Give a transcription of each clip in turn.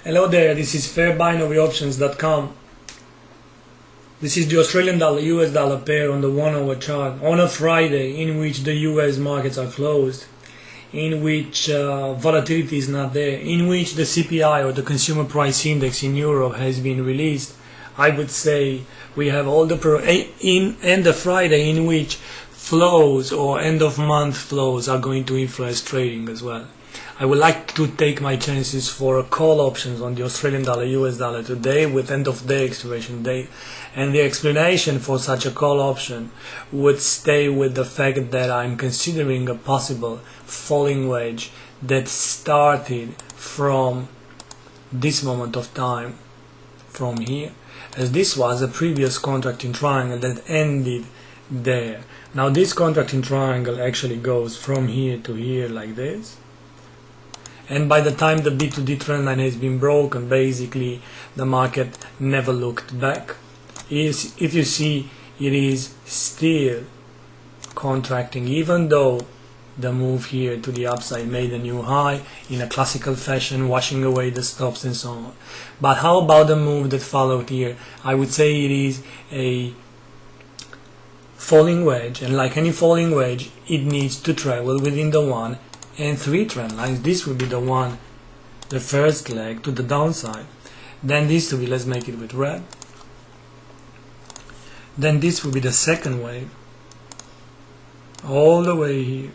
Hello there, this is fairbinaryoptions.com. This is the Australian dollar US dollar pair on the 1 hour chart on a Friday in which the US markets are closed, in which volatility is not there, in which the CPI or the consumer price index in Europe has been released. I would say we have all the end of Friday in which flows or end of month flows are going to influence trading as well. I would like to take my chances for call options on the Australian dollar US dollar today with end of day expiration date, and the explanation for such a call option would stay with the fact that I'm considering a possible falling wedge that started from this moment of time, from here, as this was a previous contracting triangle that ended there. Now this contracting triangle actually goes from here to here like this, and by the time the B2D trend line has been broken, basically the market never looked back. If you see, it is still contracting, even though the move here to the upside made a new high in a classical fashion, washing away the stops and so on. But how about the move that followed here? I would say it is a falling wedge, and like any falling wedge, it needs to travel within the 1 and 3 trend lines. This will be the first leg to the downside. Then this will be, let's make it with red. Then this will be the second wave, all the way here.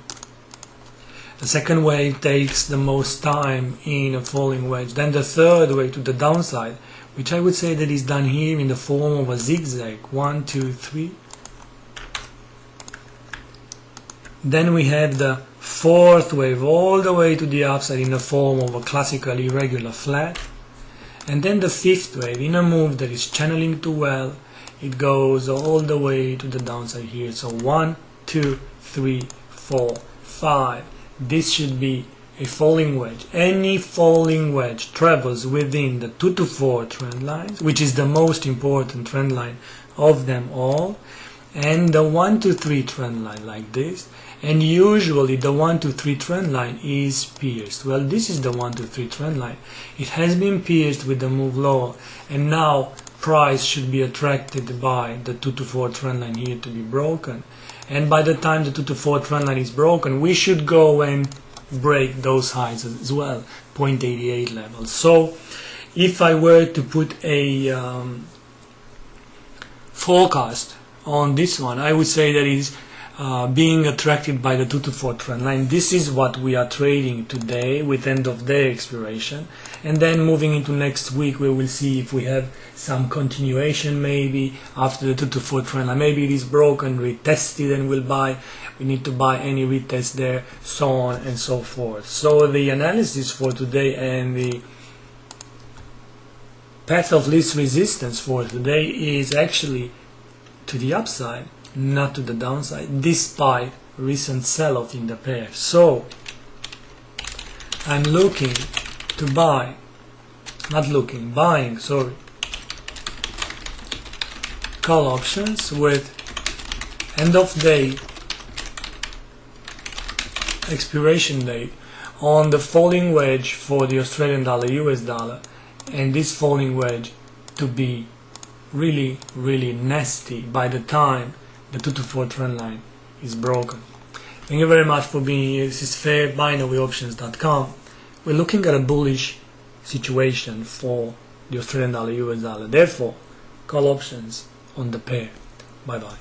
The second wave takes the most time in a falling wedge. Then the third wave to the downside, which I would say that is done here in the form of a zigzag, 1, 2, 3. Then we have the fourth wave all the way to the upside in the form of a classical irregular flat. And then the fifth wave in a move that is channeling too well, it goes all the way to the downside here. So 1, 2, 3, 4, 5. This should be a falling wedge. Any falling wedge travels within the 2 to 4 trend lines, which is the most important trend line of them all, and the 1 to 3 trend line like this. And usually the 1 to 3 trend line is pierced. Well, this is the 1 to 3 trend line. It has been pierced with the move lower, and now price should be attracted by the 2 to 4 trend line here to be broken. And by the time the 2 to 4 trend line is broken, we should go and break those highs as well, 0.88 level. So if I were to put a forecast on this one, I would say that it is being attracted by the 2 to 4 trend line. This is what we are trading today with end of day expiration, and then moving into next week we will see if we have some continuation maybe after the 2 to 4 trend line. Maybe it is broken, retested, and we need to buy any retest there, so on and so forth. So the analysis for today and the path of least resistance for today is actually to the upside, not to the downside, despite recent sell-off in the pair. So I'm looking to buy, buying call options with end of day expiration date on the falling wedge for the Australian dollar US dollar, and this falling wedge to be really, really nasty by the time the 2 to 4 trend line is broken. Thank you very much for being here. This is fairbinaryoptions.com. We're looking at a bullish situation for the Australian dollar US dollar. Therefore, call options on the pair. Bye bye.